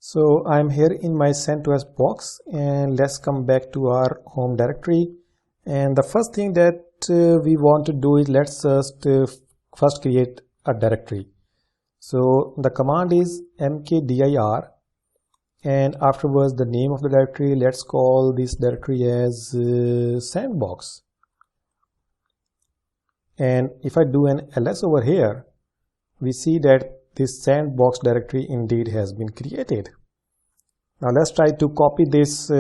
So I'm here in my CentOS box, and let's come back to our home directory. And the first thing that we want to do is let's just first create a directory. So the command is mkdir, and afterwards the name of the directory, let's call this directory as sandbox. And if I do an ls over here, we see that this sandbox directory indeed has been created. Now let's try to copy this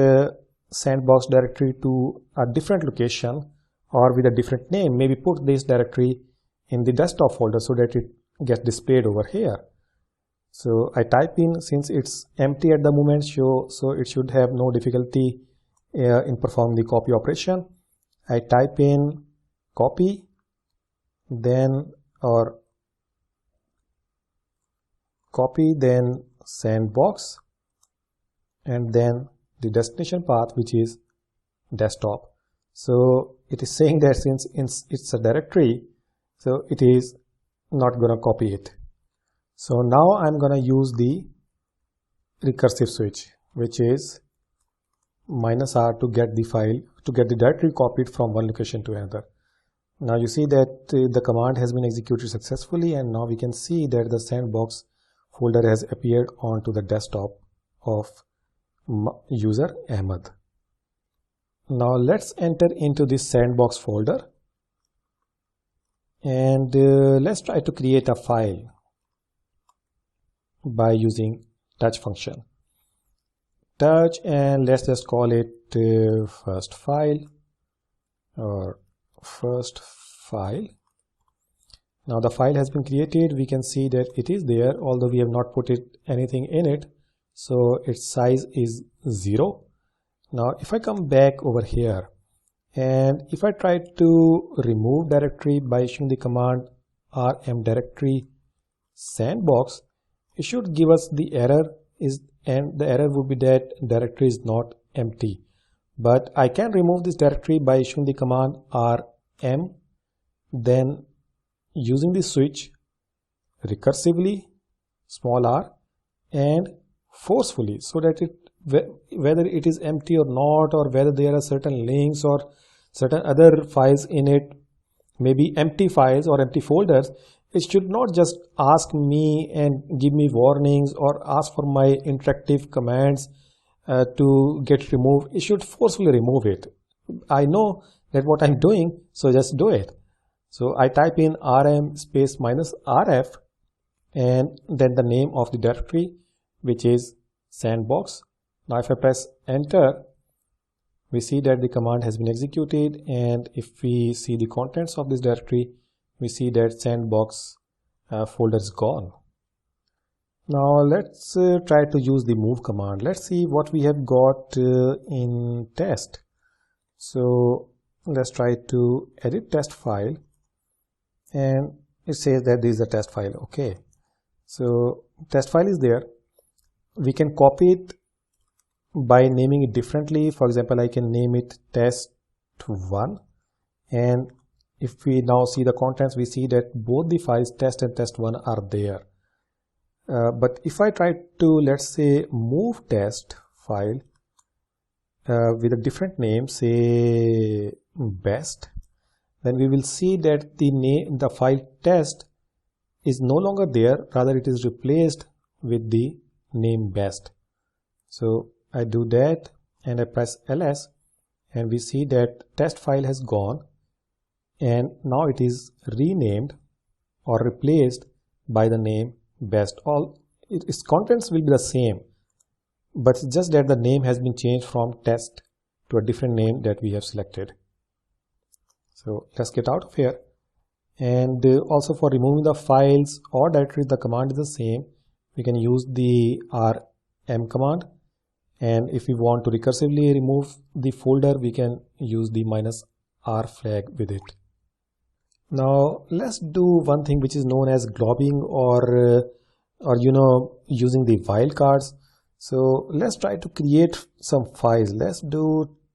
sandbox directory to a different location or with a different name. Maybe put this directory in the desktop folder so that it gets displayed over here. So I type in, since it's empty at the moment, so it should have no difficulty in performing the copy operation. I type in copy, then sandbox, and then the destination path, which is desktop. So it is saying that since it's a directory, so it is not going to copy it. So now I'm going to use the recursive switch, which is -r to get the file, to get the directory copied from one location to another. Now you see that the command has been executed successfully, and now we can see that the sandbox folder has appeared onto the desktop of user Ahmed. Now let's enter into this sandbox folder, and let's try to create a file by using touch function. Touch, and let's just call it first file or first file. Now the file has been created. We can see that it is there, although we have not put anything in it. So its size is 0. Now if I come back over here, and if I try to remove directory by issuing the command rm directory sandbox, it should give us the error, and the error would be that directory is not empty. But I can remove this directory by issuing the command rm, then using the switch recursively, small r, and forcefully, so that whether it is empty or not, or whether there are certain links or certain other files in it, maybe empty files or empty folders, it should not just ask me and give me warnings or ask for my interactive commands to get removed. It should forcefully remove it. I know that what I'm doing, so just do it. So I type in rm space -rf, and then the name of the directory, which is sandbox. Now if I press enter, we see that the command has been executed, and if we see the contents of this directory, we see that sandbox folder is gone. Now let's try to use the move command. Let's see what we have got in test. So let's try to edit test file, and it says that this is a test file. Okay, so test file is there. We can copy it by naming it differently. For example, I can name it test1, and if we now see the contents, we see that both the files test and test1 are there. But if I try to, let's say, move test file with a different name, say best, then we will see that the file test is no longer there, rather it is replaced with the name best. So I do that and I press ls, and we see that test file has gone, and now it is renamed or replaced by the name best. All its contents will be the same, but it's just that the name has been changed from test to a different name that we have selected. So let's get out of here. And also for removing the files or directories, the command is the same. We can use the rm command, and if we want to recursively remove the folder, we can use the -r flag with it. Now let's do one thing which is known as globbing, or using the wildcards. So let's try to create some files. Let's do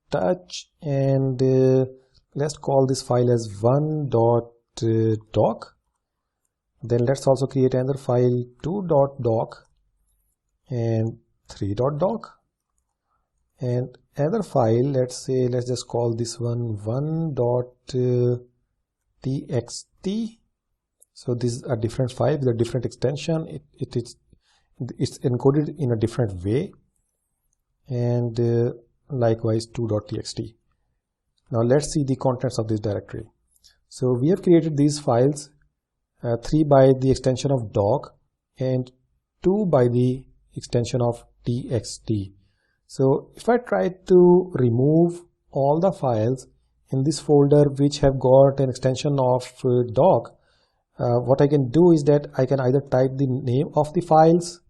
touch, and let's call this file as 1.doc. Then let's also create another file 2.doc, and 3.doc, and another file, let's just call this one 1.txt. So this is a different file with a different extension. It's encoded in a different way, and likewise 2.txt. Now let's see the contents of this directory. So we have created these files, 3 by the extension of doc and 2 by the extension of txt. So if I try to remove all the files in this folder which have got an extension of doc, what I can do is that I can either type the name of the files,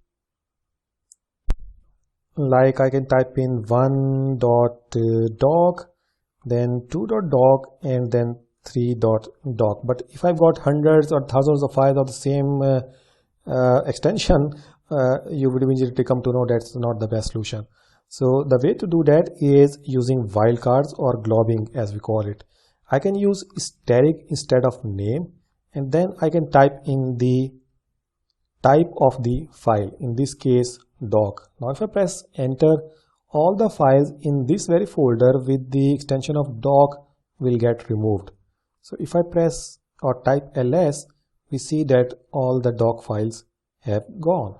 like I can type in 1.doc, then 2.doc, and then 3.doc. But if I've got hundreds or thousands of files of the same extension, you would immediately come to know that's not the best solution. So the way to do that is using wildcards, or globbing as we call it. I can use static instead of name, and then I can type in the type of the file, in this case doc. Now if I press enter, all the files in this very folder with the extension of doc will get removed. So if I press or type ls, we see that all the doc files have gone.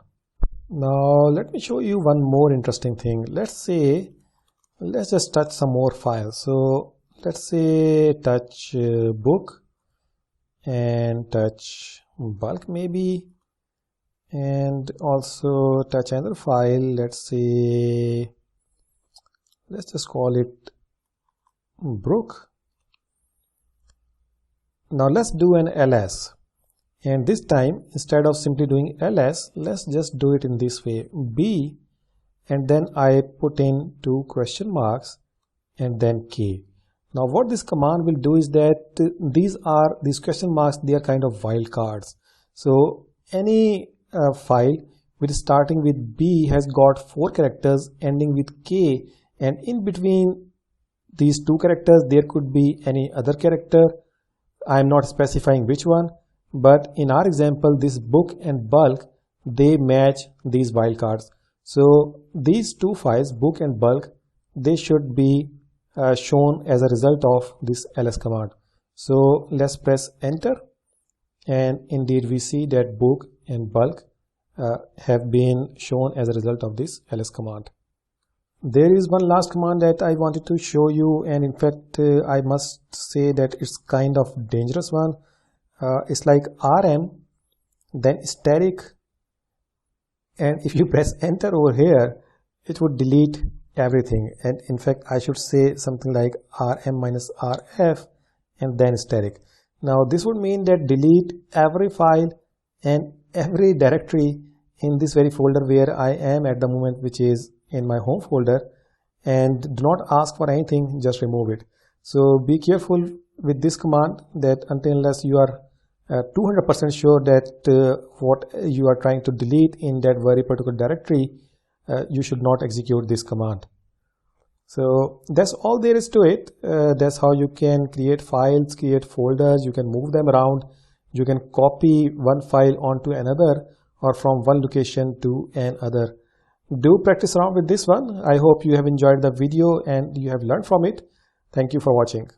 Now let me show you one more interesting thing. Let's just touch some more files. So let's say touch book and touch bulk maybe, and also touch another file. Let's just call it brook. Now let's do an ls, and this time instead of simply doing ls, let's just do it in this way, b, and then I put in 2 question marks and then k. Now what this command will do is that these question marks, they are kind of wildcards. So any file with starting with b has got 4 characters ending with k, and in between these 2 characters there could be any other character. I am not specifying which one, but in our example this book and bulk, they match these wildcards. So these 2 files, book and bulk, they should be shown as a result of this ls command. So let's press enter, and indeed we see that book and bulk have been shown as a result of this ls command. There is one last command that I wanted to show you, and in fact I must say that it's kind of dangerous one. It's like rm, then static, and if you press enter over here, it would delete everything. And in fact I should say something like rm minus rf and then static. Now this would mean that delete every file and every directory in this very folder where I am at the moment, which is in my home folder, and do not ask for anything, just remove it. So be careful with this command, that unless you are 200% sure that what you are trying to delete in that very particular directory, you should not execute this command. So that's all there is to it. That's how you can create files, create folders, you can move them around, you can copy one file onto another or from one location to another. Do practice around with this one. I hope you have enjoyed the video and you have learned from it. Thank you for watching.